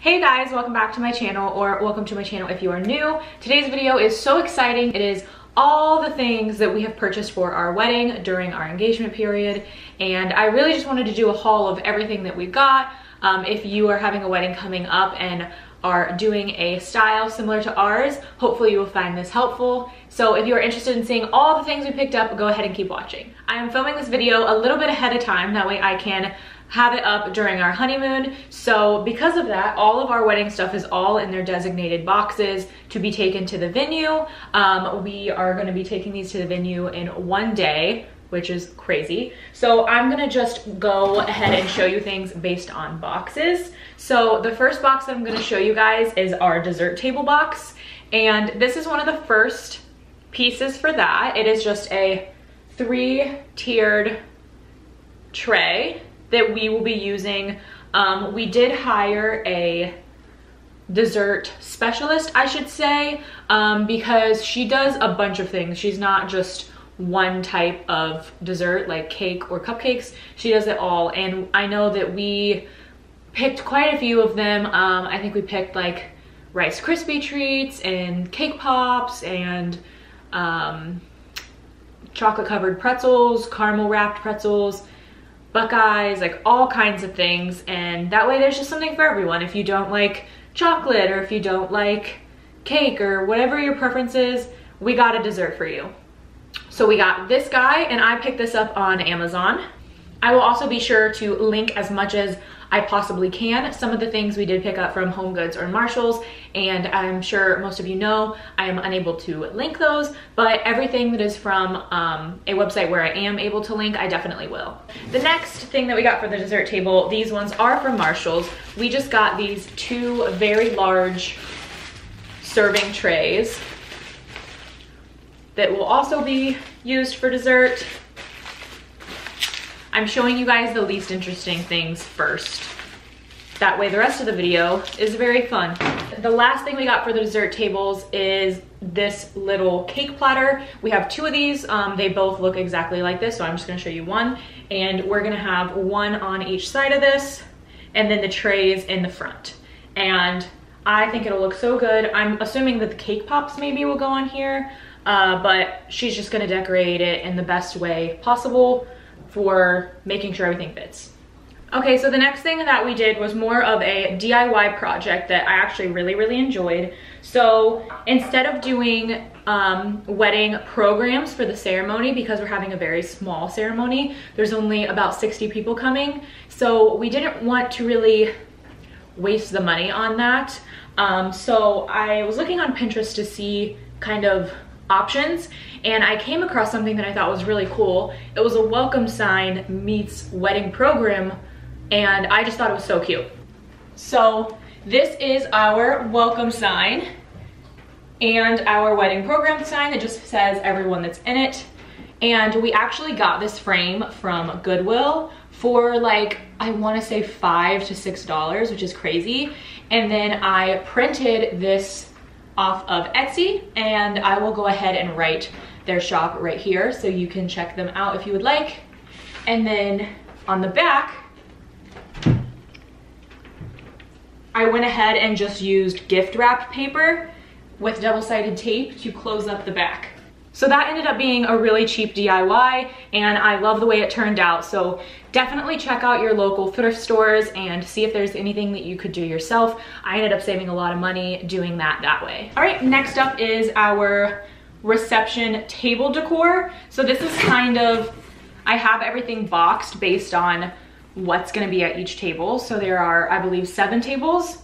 Hey guys, welcome back to my channel, or welcome to my channel if you are new. Today's video is so exciting. It is all the things that we have purchased for our wedding during our engagement period, and I really just wanted to do a haul of everything that we got. If you are having a wedding coming up and are doing a style similar to ours, hopefully you will find this helpful. So if you are interested in seeing all the things we picked up, go ahead and keep watching. I am filming this video a little bit ahead of time, that way I can have it up during our honeymoon. So because of that, all of our wedding stuff is all in their designated boxes to be taken to the venue. We are gonna be taking these to the venue in one day, which is crazy. So I'm gonna just go ahead and show you things based on boxes. So the first box that I'm gonna show you guys is our dessert table box. And this is one of the first pieces for that. It is just a 3-tiered tray that we will be using. We did hire a dessert specialist, I should say, because she does a bunch of things. She's not just one type of dessert like cake or cupcakes. She does it all, and I know that we picked quite a few of them. I think we picked like Rice Krispie treats and cake pops and chocolate covered pretzels, caramel wrapped pretzels, Bouquets, like all kinds of things. And that way there's just something for everyone. If you don't like chocolate, or if you don't like cake, or whatever your preference is, we got a dessert for you. So we got this guy, and I picked this up on Amazon. I will also be sure to link as much as I possibly can some of the things we did pick up from Home Goods or Marshalls, and I'm sure most of you know I am unable to link those, but everything that is from a website where I am able to link, I definitely will. The next thing that we got for the dessert table, these ones are from Marshalls. We just got these 2 very large serving trays that will also be used for dessert. I'm showing you guys the least interesting things first. That way the rest of the video is very fun. The last thing we got for the dessert tables is this little cake platter. We have 2 of these. They both look exactly like this, so I'm just gonna show you one. And we're gonna have one on each side of this, and then the trays in the front. And I think it'll look so good. I'm assuming that the cake pops maybe will go on here, but she's just gonna decorate it in the best way possible for making sure everything fits. Okay, so the next thing that we did was more of a DIY project that I actually really enjoyed. So instead of doing wedding programs for the ceremony, because we're having a very small ceremony, there's only about 60 people coming, so we didn't want to really waste the money on that. So I was looking on Pinterest to see kind of options, and I came across something that I thought was really cool. It was a welcome sign meets wedding program, and I just thought it was so cute. So this is our welcome sign and our wedding program sign that just says everyone that's in it. And we actually got this frame from Goodwill for like, I want to say $5 to $6, which is crazy. And then I printed this off of Etsy, and I will go ahead and write their shop right here so you can check them out if you would like. And then on the back, I went ahead and just used gift wrapped paper with double-sided tape to close up the back. So that ended up being a really cheap DIY, and I love the way it turned out. So definitely check out your local thrift stores and see if there's anything that you could do yourself. I ended up saving a lot of money doing that way. All right, next up is our reception table decor. So this is kind of, I have everything boxed based on what's gonna be at each table. So there are, I believe, 7 tables,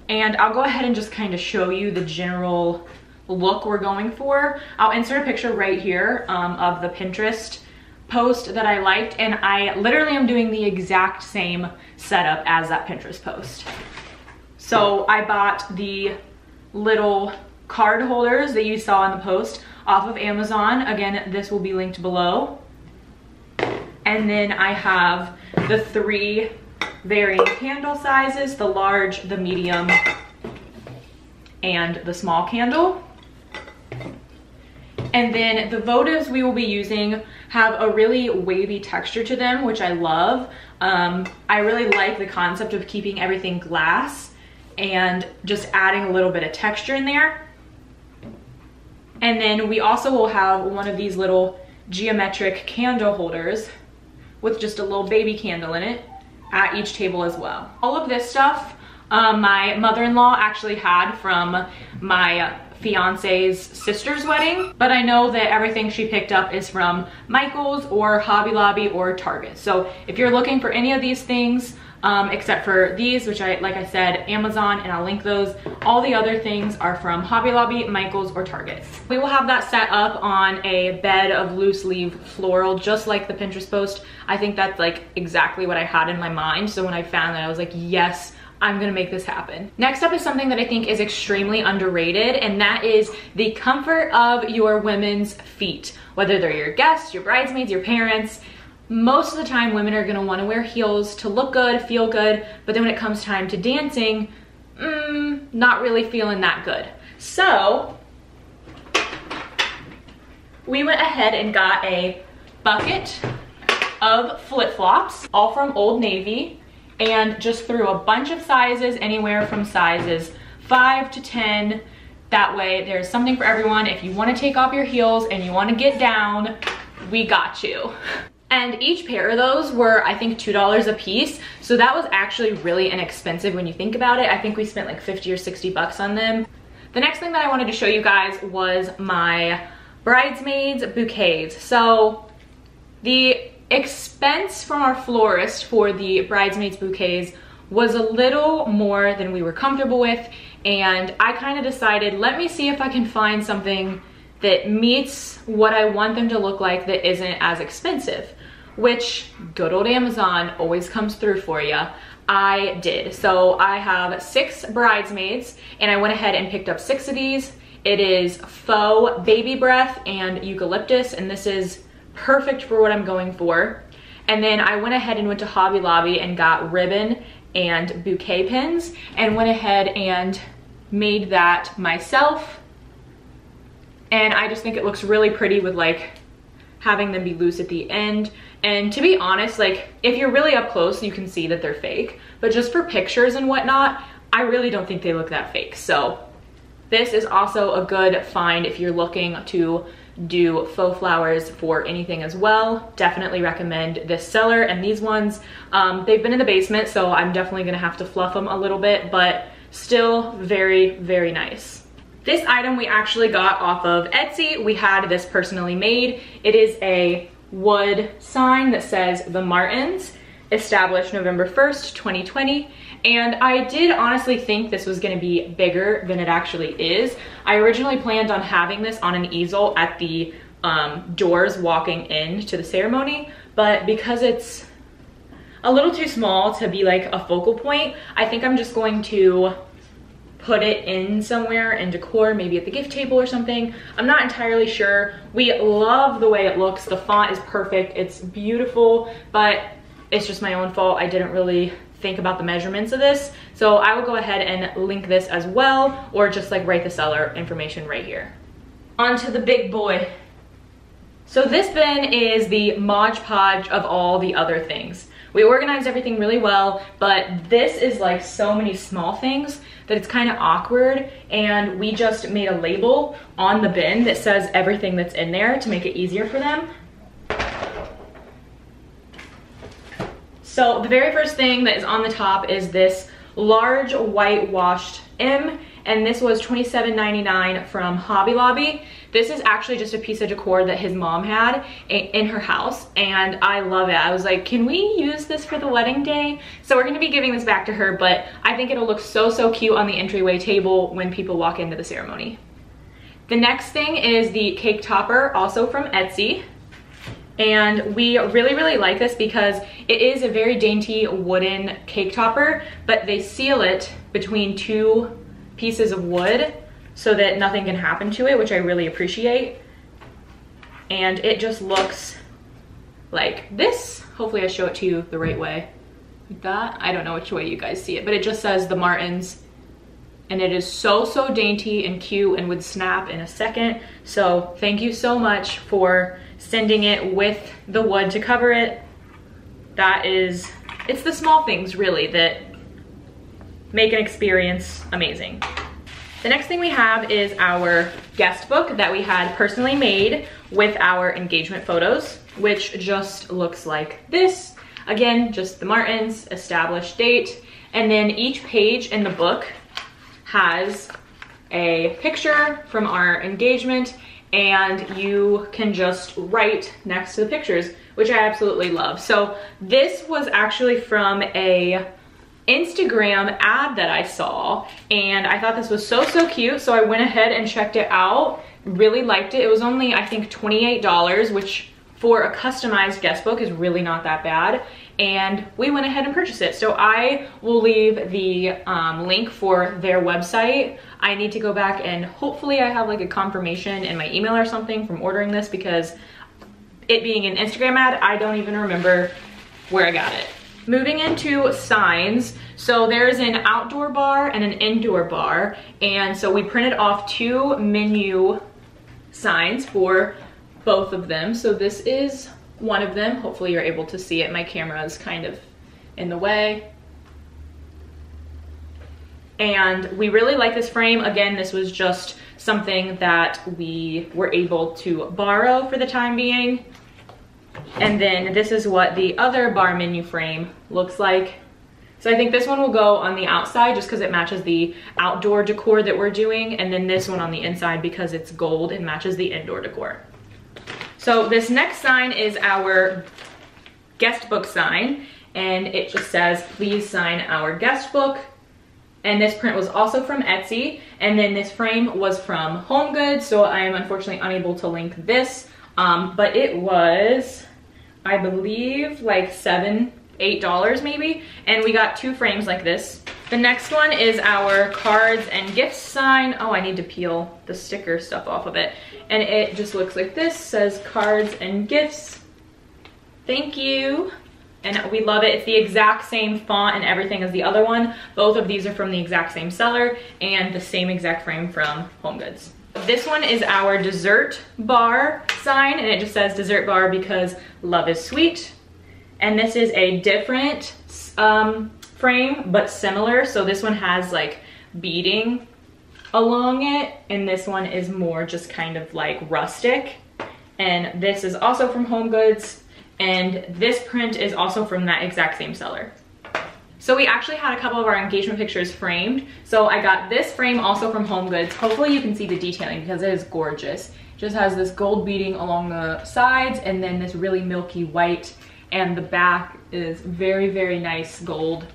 and I'll go ahead and just kind of show you the general look we're going for. I'll insert a picture right here of the Pinterest post that I liked, and I literally am doing the exact same setup as that Pinterest post. So I bought the little card holders that you saw in the post off of Amazon. Again, this will be linked below. And then I have the 3 varying candle sizes, the large, the medium, and the small candle. And then the votives we will be using have a really wavy texture to them, which I love. I really like the concept of keeping everything glass and just adding a little bit of texture in there. And then we also will have one of these little geometric candle holders with just a little baby candle in it at each table as well. All of this stuff my mother-in-law actually had from my fiance's sister's wedding, but I know that everything she picked up is from Michael's or Hobby Lobby or Target. So if you're looking for any of these things, except for these, which like I said, Amazon, and I'll link those. All the other things are from Hobby Lobby, Michael's, or Target. We will have that set up on a bed of loose leaf floral, just like the Pinterest post. I think that's like exactly what I had in my mind. So when I found that, I was like, yes, I'm gonna make this happen. Next up is something that I think is extremely underrated, and that is the comfort of your women's feet. Whether they're your guests, your bridesmaids, your parents, most of the time women are gonna wanna wear heels to look good, feel good, but then when it comes time to dancing, not really feeling that good. So we went ahead and got a bucket of flip-flops, all from Old Navy, and just threw a bunch of sizes, anywhere from sizes 5 to 10. That way there's something for everyone. If you wanna take off your heels and you wanna get down, we got you. And each pair of those were, I think, $2 a piece. So that was actually really inexpensive when you think about it. I think we spent like 50 or 60 bucks on them. The next thing that I wanted to show you guys was my bridesmaids bouquets. So the expense from our florist for the bridesmaids bouquets was a little more than we were comfortable with, and I kind of decided, let me see if I can find something that meets what I want them to look like that isn't as expensive, which good old Amazon always comes through for you. I did. So I have 6 bridesmaids, and I went ahead and picked up 6 of these. It is Faux Baby Breath and Eucalyptus, and this is perfect for what I'm going for. And then I went ahead and went to Hobby Lobby and got ribbon and bouquet pins, and went ahead and made that myself. And I just think it looks really pretty with like having them be loose at the end. And to be honest, like if you're really up close, you can see that they're fake, but just for pictures and whatnot, I really don't think they look that fake. So this is also a good find if you're looking to do faux flowers for anything as well. Definitely recommend this seller and these ones. They've been in the basement, so I'm definitely gonna have to fluff them a little bit, but still very, very nice. This item we actually got off of Etsy. We had this personally made. It is a wood sign that says The Martins, established November 1st, 2020. And I did honestly think this was gonna be bigger than it actually is. I originally planned on having this on an easel at the doors walking in to the ceremony, but because it's a little too small to be like a focal point, I think I'm just going to put it in somewhere in decor, maybe at the gift table or something. I'm not entirely sure. We love the way it looks. The font is perfect, it's beautiful, but it's just my own fault. I didn't really think about the measurements of this. So I will go ahead and link this as well, or just like write the seller information right here. On to the big boy. So this bin is the Mod Podge of all the other things. We organized everything really well, but this is like so many small things that it's kind of awkward, and we just made a label on the bin that says everything that's in there to make it easier for them. So the very first thing that is on the top is this large whitewashed M, and this was $27.99 from Hobby Lobby. This is actually just a piece of decor that his mom had in her house, and I love it. I was like, can we use this for the wedding day? So we're gonna be giving this back to her, but I think it'll look so, so cute on the entryway table when people walk into the ceremony. The next thing is the cake topper, also from Etsy. And we really, really like this because it is a very dainty wooden cake topper, but they seal it between 2 pieces of wood so that nothing can happen to it, which I really appreciate. And it just looks like this. Hopefully I show it to you the right way. Like that. I don't know which way you guys see it, but it just says The Martins. And it is so, so dainty and cute and would snap in a second. So thank you so much for sending it with the wood to cover it. That is, it's the small things really that make an experience amazing. The next thing we have is our guest book that we had personally made with our engagement photos, which just looks like this. Again, just the Martins, established date, and then each page in the book has a picture from our engagement, and you can just write next to the pictures, which I absolutely love. So this was actually from a Instagram ad that I saw, and I thought this was so cute, so I went ahead and checked it out. Really liked it. It was only, I think, $28, which for a customized guest book is really not that bad, and we went ahead and purchased it. So I will leave the link for their website. I need to go back and hopefully I have like a confirmation in my email or something from ordering this, because it being an Instagram ad, I don't even remember where I got it. Moving into signs, so there's an outdoor bar and an indoor bar, and so we printed off 2 menu signs for both of them. So this is one of them. Hopefully you're able to see it. My camera is kind of in the way. And we really like this frame. Again, this was just something that we were able to borrow for the time being. And then this is what the other bar menu frame looks like. So I think this one will go on the outside just because it matches the outdoor decor that we're doing. And then this one on the inside because it's gold and matches the indoor decor. So this next sign is our guest book sign. And it just says, please sign our guest book. And this print was also from Etsy. And then this frame was from HomeGoods. So I am unfortunately unable to link this. But it was, I believe, like $7, $8 maybe. And we got 2 frames like this. The next one is our cards and gifts sign. Oh, I need to peel the sticker stuff off of it. And it just looks like this, says cards and gifts. Thank you. And we love it. It's the exact same font and everything as the other one. Both of these are from the exact same seller and the same exact frame from HomeGoods. This one is our dessert bar sign, and it just says dessert bar because love is sweet. And this is a different frame, but similar. So this one has like beading along it, and this one is more just kind of like rustic. And this is also from HomeGoods, and this print is also from that exact same seller. So we actually had a couple of our engagement pictures framed. So I got this frame also from HomeGoods. Hopefully you can see the detailing because it is gorgeous. It just has this gold beading along the sides and then this really milky white, and the back is very, very nice gold.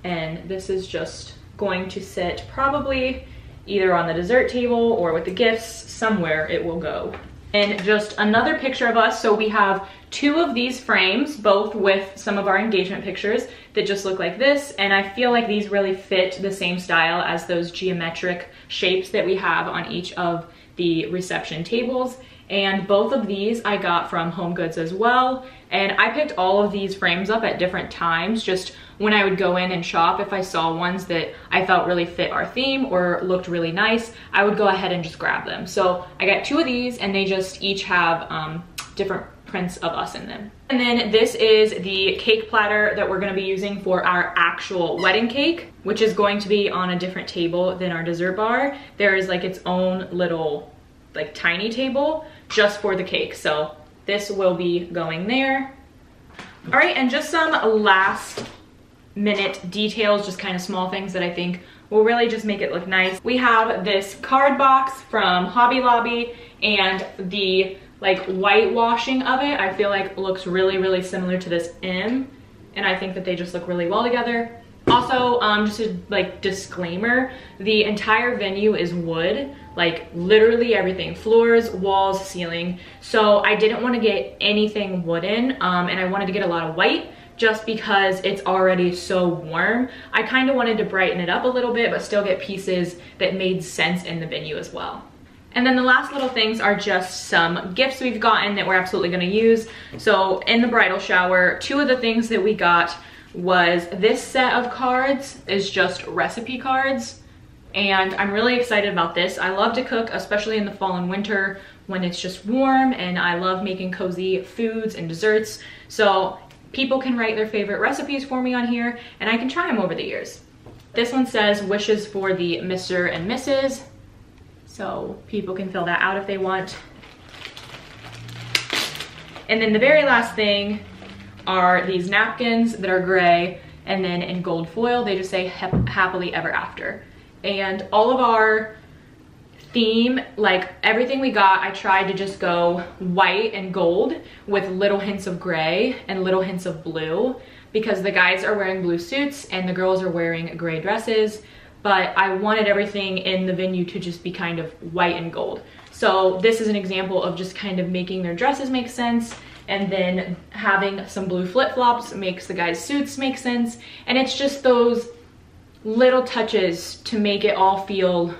And this is just going to sit probably either on the dessert table or with the gifts, somewhere it will go. And just another picture of us. So we have 2 of these frames, both with some of our engagement pictures that just look like this. And I feel like these really fit the same style as those geometric shapes that we have on each of the reception tables. And both of these I got from HomeGoods as well. And I picked all of these frames up at different times, just when I would go in and shop. If I saw ones that I felt really fit our theme or looked really nice, I would go ahead and just grab them. So I got 2 of these, and they just each have different prints of us in them. And then this is the cake platter that we're gonna be using for our actual wedding cake, which is going to be on a different table than our dessert bar. There is like its own little like tiny table just for the cake. So this will be going there. All right, and just some last minute details, just kind of small things that I think will really just make it look nice. We have this card box from Hobby Lobby, and the like whitewashing of it I feel like looks really, really similar to this M, and I think that they just look really well together. Also, just a like disclaimer, the entire venue is wood, like literally everything, floors, walls, ceiling. So I didn't want to get anything wooden, and I wanted to get a lot of white just because it's already so warm. I kind of wanted to brighten it up a little bit, but still get pieces that made sense in the venue as well. And then the last little things are just some gifts we've gotten that we're absolutely gonna use. So in the bridal shower, 2 of the things that we got was this set of cards is just recipe cards. And I'm really excited about this. I love to cook, especially in the fall and winter when it's just warm, and I love making cozy foods and desserts. So people can write their favorite recipes for me on here, and I can try them over the years. This one says wishes for the Mr. and Mrs. So people can fill that out if they want. And then the very last thing are these napkins that are gray, and then in gold foil, they just say happily ever after. And all of our theme, like everything we got, I tried to just go white and gold with little hints of gray and little hints of blue, because the guys are wearing blue suits and the girls are wearing gray dresses, but I wanted everything in the venue to just be kind of white and gold. So this is an example of just kind of making their dresses make sense, and then having some blue flip-flops makes the guys' suits make sense. And it's just those little touches to make it all feel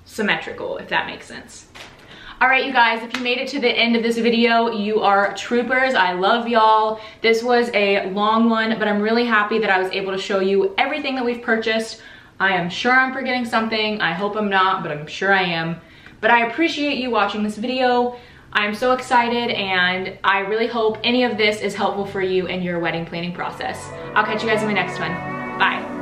symmetrical, if that makes sense. All right, you guys, if you made it to the end of this video, you are troopers. I love y'all. This was a long one, but I'm really happy that I was able to show you everything that we've purchased. I am sure I'm forgetting something. I hope I'm not, but I'm sure I am. But I appreciate you watching this video. I'm so excited, and I really hope any of this is helpful for you in your wedding planning process. I'll catch you guys in my next one. Bye.